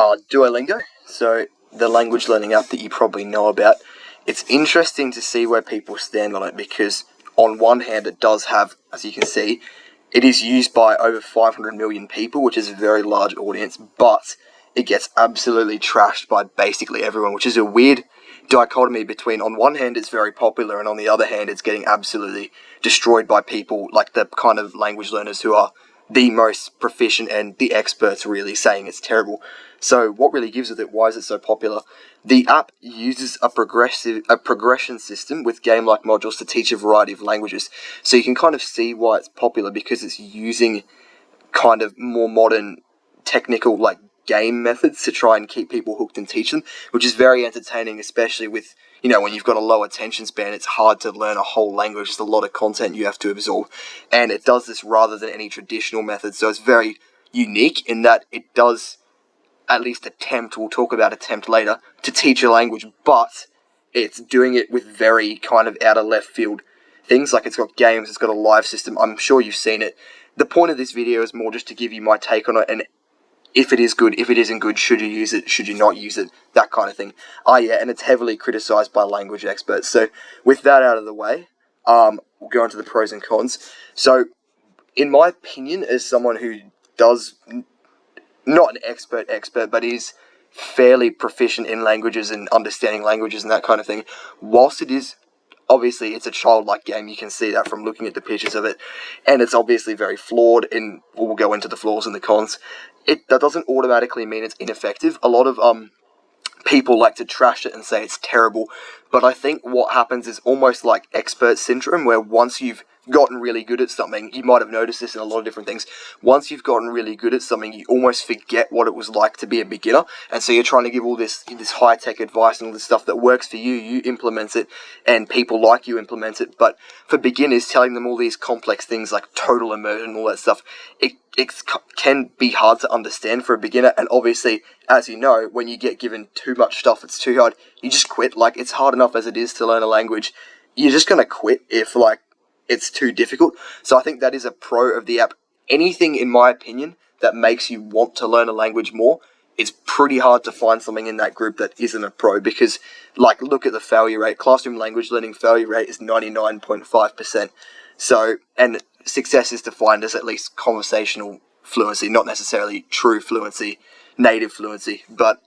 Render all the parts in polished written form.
Duolingo, so the language learning app that you probably know about. It's interesting to see where people stand on it because on one hand it does have, as you can see, it is used by over 500 million people, which is a very large audience, but it gets absolutely trashed by basically everyone, which is a weird dichotomy between, on one hand it's very popular and on the other hand it's getting absolutely destroyed by people like the kind of language learners who are the most proficient and the experts really saying it's terrible. So what really gives it? Why is it so popular? The app uses a progression system with game-like modules to teach a variety of languages. So you can kind of see why it's popular because it's using kind of more modern technical like game methods to try and keep people hooked and teach them, which is very entertaining, especially with, when you've got a low attention span. It's hard to learn a whole language. There's a lot of content you have to absorb, and it does this rather than any traditional method. So it's very unique in that it does at least attempt, we'll talk about attempt later, to teach a language, but it's doing it with very kind of out of left field things. Like it's got games, it's got a live system. I'm sure you've seen it. The point of this video is more just to give you my take on it, and if it is good, if it isn't good, should you use it, should you not use it, that kind of thing. Yeah, and it's heavily criticized by language experts. So with that out of the way, we'll go into the pros and cons. So in my opinion, as someone who does, not an expert, but is fairly proficient in languages and understanding languages and that kind of thing, whilst it is, obviously, it's a childlike game. You can see that from looking at the pictures of it. And it's obviously very flawed, and we'll go into the flaws and the cons. That doesn't automatically mean it's ineffective. A lot of people like to trash it and say it's terrible. But I think what happens is almost like expert syndrome, where once you've gotten really good at something, you might have noticed this in a lot of different things, once you've gotten really good at something, you almost forget what it was like to be a beginner, and so you're trying to give all this high-tech advice and all this stuff that works for you, you implement it, and people like you implement it, but for beginners, telling them all these complex things like total immersion and all that stuff, it can be hard to understand for a beginner, and obviously, as you know, when you get given too much stuff, it's too hard, you just quit. Like, it's hard enough as it is to learn a language, you're just going to quit if, it's too difficult. So I think that is a pro of the app. Anything, in my opinion, that makes you want to learn a language more, it's pretty hard to find something in that group that isn't a pro, because, look at the failure rate. Classroom language learning failure rate is 99.5%. So, and success is defined as at least conversational fluency, not necessarily true fluency, native fluency. But,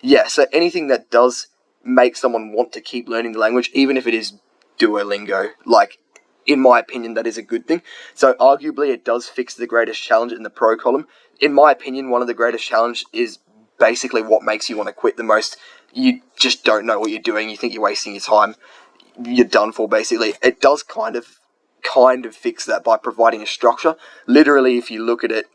yeah, so anything that does make someone want to keep learning the language, even if it is Duolingo, in my opinion, that is a good thing. So arguably it does fix the greatest challenge in the pro column. In my opinion, one of the greatest challenges is basically what makes you want to quit the most. You just don't know what you're doing. You think you're wasting your time. You're done for, basically. It does kind of fix that by providing a structure. Literally, if you look at it,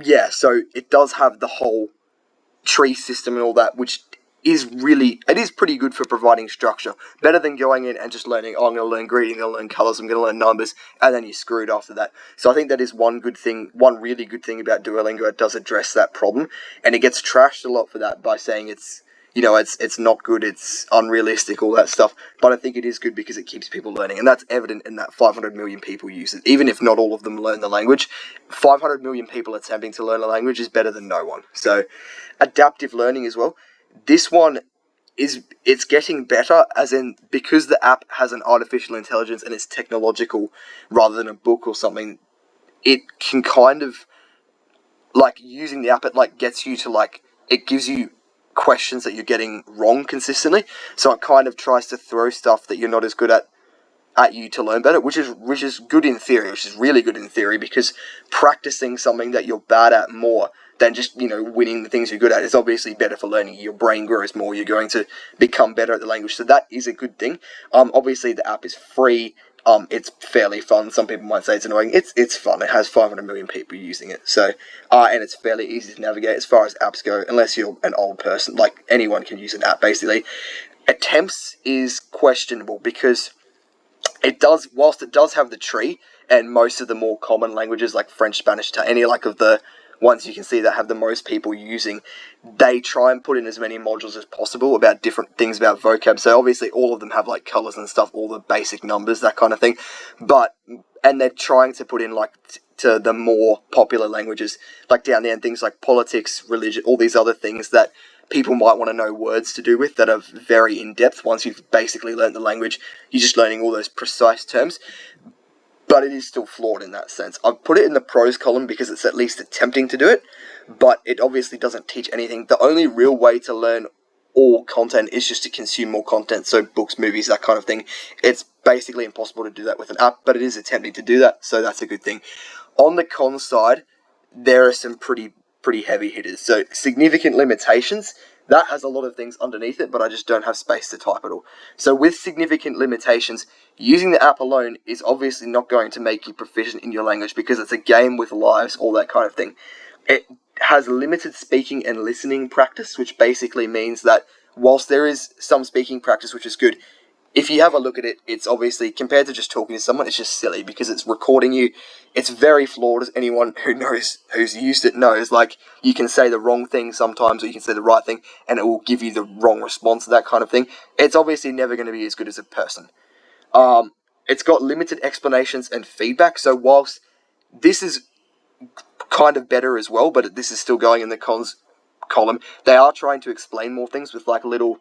yeah, so it does have the whole tree system and all that, which is pretty good for providing structure. Better than going in and just learning, I'm going to learn greeting, I'm going to learn colours, I'm going to learn numbers, and then you're screwed after that. So I think that is one really good thing about Duolingo. It does address that problem, and it gets trashed a lot for that by saying it's not good, it's unrealistic, all that stuff. But I think it is good because it keeps people learning, and that's evident in that 500 million people use it. Even if not all of them learn the language, 500 million people attempting to learn a language is better than no one. So, adaptive learning as well. This one it's getting better, as in, because the app has an artificial intelligence and it's technological rather than a book or something, it can kind of, using the app, it gets you to, it gives you questions that you're getting wrong consistently, so it kind of tries to throw stuff that you're not as good at you to learn better, which is good in theory, which is really good in theory, because practicing something that you're bad at more than just, winning the things you're good at is obviously better for learning. Your brain grows more, you're going to become better at the language, so that is a good thing. Obviously the app is free, it's fairly fun. Some people might say it's annoying. It's fun. It has 500 million people using it, so and it's fairly easy to navigate as far as apps go, unless you're an old person. Anyone can use an app, basically. Attempts is questionable, because whilst it does have the tree, and most of the more common languages like French, Spanish, any of the ones you can see that have the most people using, they try and put in as many modules as possible about different things about vocab. So obviously all of them have like colors and stuff, all the basic numbers, that kind of thing. And they're trying to put in like to the more popular languages, like down there, and things like politics, religion, all these other things that people might want to know words to do with that are very in-depth. Once you've basically learned the language, you're just learning all those precise terms. But it is still flawed in that sense. I've put it in the pros column because it's at least attempting to do it, but it obviously doesn't teach anything. The only real way to learn all content is just to consume more content, so books, movies, that kind of thing. It's basically impossible to do that with an app, but it is attempting to do that, so that's a good thing. On the con side, there are some pretty heavy hitters. So significant limitations, that has a lot of things underneath it, but I just don't have space to type it all. So with significant limitations, using the app alone is obviously not going to make you proficient in your language because it's a game with lives, all that kind of thing. It has limited speaking and listening practice, which basically means that whilst there is some speaking practice, which is good, if you have a look at it, it's obviously, compared to just talking to someone, it's just silly because it's recording you. It's very flawed, as anyone who knows, who's used it knows. Like, you can say the wrong thing sometimes, or you can say the right thing, and it will give you the wrong response, that kind of thing. It's obviously never going to be as good as a person. It's got limited explanations and feedback, so whilst this is kind of better as well, but this is still going in the cons column, they are trying to explain more things with like little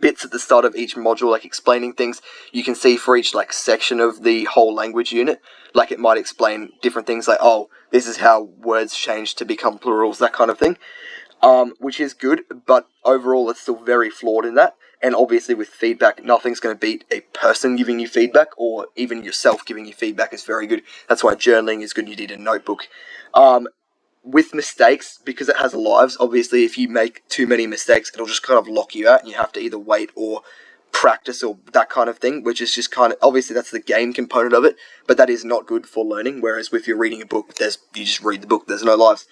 bits at the start of each module, like explaining things. You can see for each like section of the whole language unit, like it might explain different things, like, oh, this is how words change to become plurals, that kind of thing, which is good, but overall it's still very flawed in that. And obviously with feedback, nothing's going to beat a person giving you feedback, or even yourself giving you feedback is very good. That's why journaling is good. You need a notebook. With mistakes, because it has lives, obviously if you make too many mistakes, it'll just kind of lock you out, and you have to either wait or practice or that kind of thing, which is just kind of, obviously that's the game component of it, but that is not good for learning, whereas if you're reading a book, you just read the book, there's no lives.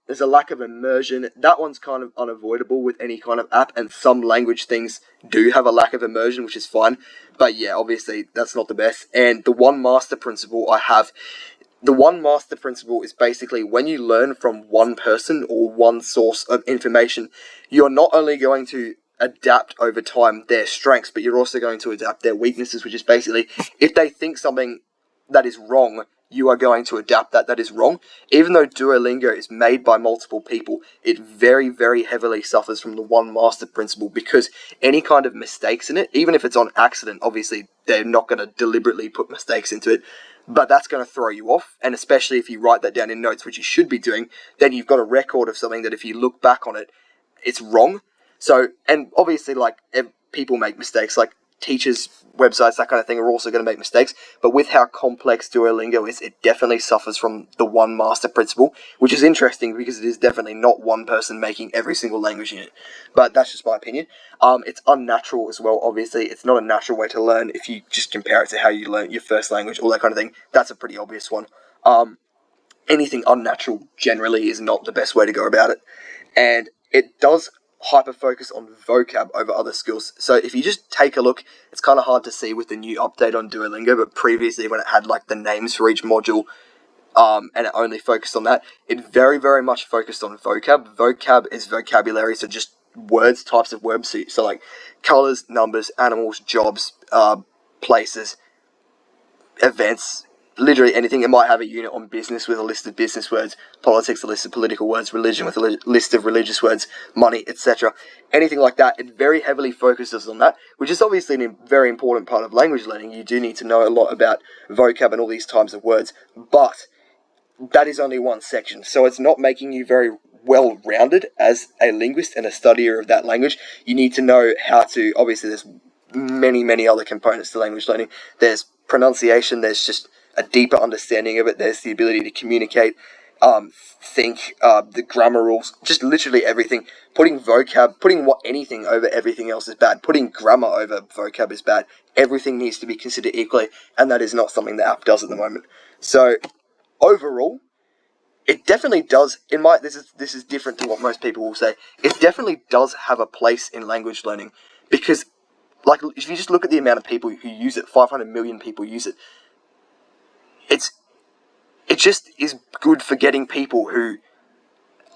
There's a lack of immersion. That one's kind of unavoidable with any kind of app, and some language things do have a lack of immersion, which is fine, but yeah, obviously that's not the best. And the one master principle the one master principle is basically when you learn from one person or one source of information, you're not only going to adapt over time their strengths, but you're also going to adapt their weaknesses, which is basically if they think something that is wrong, you are going to adapt that is wrong. Even though Duolingo is made by multiple people, it very, very heavily suffers from the one master principle, because any kind of mistakes in it, even if it's on accident, obviously they're not going to deliberately put mistakes into it, but that's going to throw you off. And especially if you write that down in notes, which you should be doing, then you've got a record of something that if you look back on it, it's wrong. So, and obviously like people make mistakes, like teachers, websites, that kind of thing are also going to make mistakes, but with how complex Duolingo is, it definitely suffers from the one master principle, which is interesting because it is definitely not one person making every single language unit, but that's just my opinion. It's unnatural as well, obviously. It's not a natural way to learn if you just compare it to how you learn your first language, all that kind of thing. That's a pretty obvious one. Anything unnatural generally is not the best way to go about it, and it does hyper focus on vocab over other skills. So if you just take a look, it's kind of hard to see with the new update on Duolingo, but previously when it had like the names for each module, and it only focused on that, it very, very much focused on vocab. Vocab is vocabulary, so just words, types of words, so like colors, numbers, animals, jobs, places, events, literally anything. It might have a unit on business with a list of business words, politics, a list of political words, religion with a list of religious words, money, etc. Anything like that, it very heavily focuses on that, which is obviously a very important part of language learning. You do need to know a lot about vocab and all these types of words, but that is only one section, so it's not making you very well-rounded as a linguist and a studier of that language. You need to know how to, obviously there's many other components to language learning. There's pronunciation, there's just a deeper understanding of it, there's the ability to communicate, think, the grammar rules, just literally everything. Putting anything over everything else is bad. Putting grammar over vocab is bad. Everything needs to be considered equally, and that is not something the app does at the moment. So overall, it definitely does, this is different to what most people will say, it definitely does have a place in language learning, because like if you just look at the amount of people who use it, 500 million people use it, it just is good for getting people who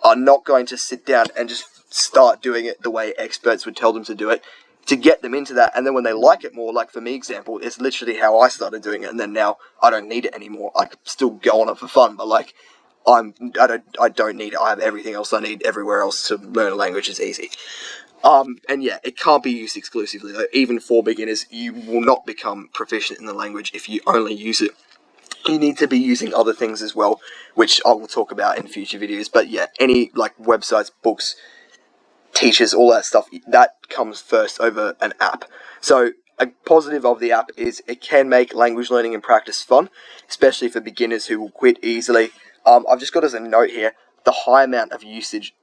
are not going to sit down and just start doing it the way experts would tell them to do it, to get them into that. And then when they like it more, like for me example, it's literally how I started doing it, and then now I don't need it anymore. I can still go on it for fun, but like I don't need it. I have everything else I need everywhere else to learn a language. It's easy. And yeah, it can't be used exclusively though. Even for beginners, you will not become proficient in the language if you only use it. You need to be using other things as well, which I will talk about in future videos. But yeah, any like websites, books, teachers, all that stuff, that comes first over an app. So a positive of the app is it can make language learning and practice fun, especially for beginners who will quit easily. I've just got as a note here, the high amount of usage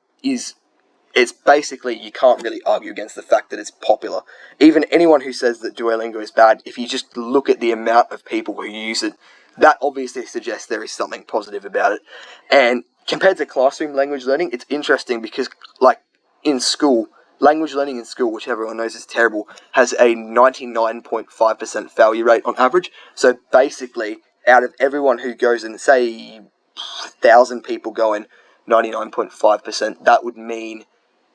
it's basically, you can't really argue against the fact that it's popular. Even anyone who says that Duolingo is bad, if you just look at the amount of people who use it, that obviously suggests there is something positive about it. And compared to classroom language learning, it's interesting because, like, in school, language learning in school, which everyone knows is terrible, has a 99.5% failure rate on average. So basically, out of everyone who goes in, say, 1,000 people go in, 99.5%, that would mean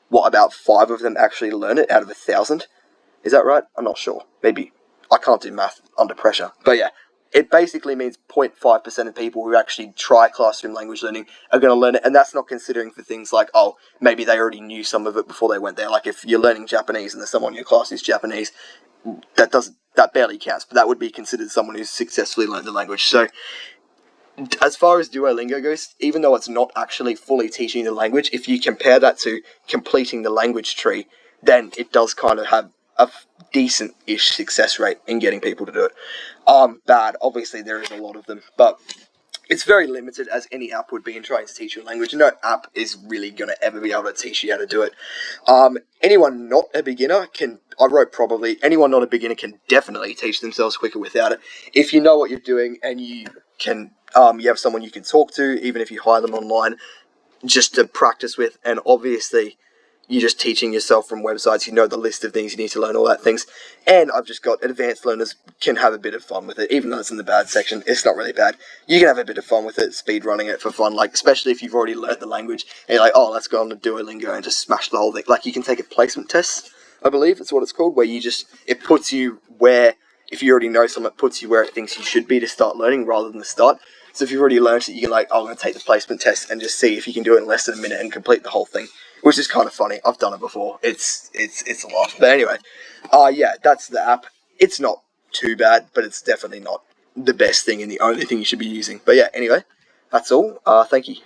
what, about 5 of them actually learn it out of 1,000? Is that right? I'm not sure. Maybe. I can't do math under pressure. But yeah, it basically means 0.5% of people who actually try classroom language learning are going to learn it. And that's not considering for things like, oh, maybe they already knew some of it before they went there. Like if you're learning Japanese and there's someone in your class who's Japanese, that barely counts. But that would be considered someone who's successfully learned the language. So as far as Duolingo goes, even though it's not actually fully teaching the language, if you compare that to completing the language tree, then it does kind of have a decent-ish success rate in getting people to do it. Bad, obviously there is a lot of them, but it's very limited, as any app would be in trying to teach you a language. No app is really going to ever be able to teach you how to do it. Anyone not a beginner anyone not a beginner can definitely teach themselves quicker without it. If you know what you're doing and you have someone you can talk to, even if you hire them online, just to practice with, and obviously you're just teaching yourself from websites, you know the list of things you need to learn, all that things. And I've just got advanced learners can have a bit of fun with it, even though it's in the bad section. It's not really bad. You can have a bit of fun with it, speed running it for fun, like especially if you've already learned the language and you're like, oh, let's go on to Duolingo and just smash the whole thing. Like you can take a placement test, I believe it's what it's called, where it puts you where, if you already know something, it puts you where it thinks you should be to start learning rather than the start. So if you've already learned it, you can I'm going to take the placement test and just see if you can do it in less than a minute and complete the whole thing, which is kind of funny. I've done it before. It's a lot. But anyway, yeah, that's the app. It's not too bad, but it's definitely not the best thing and the only thing you should be using. But yeah, anyway, that's all. Thank you.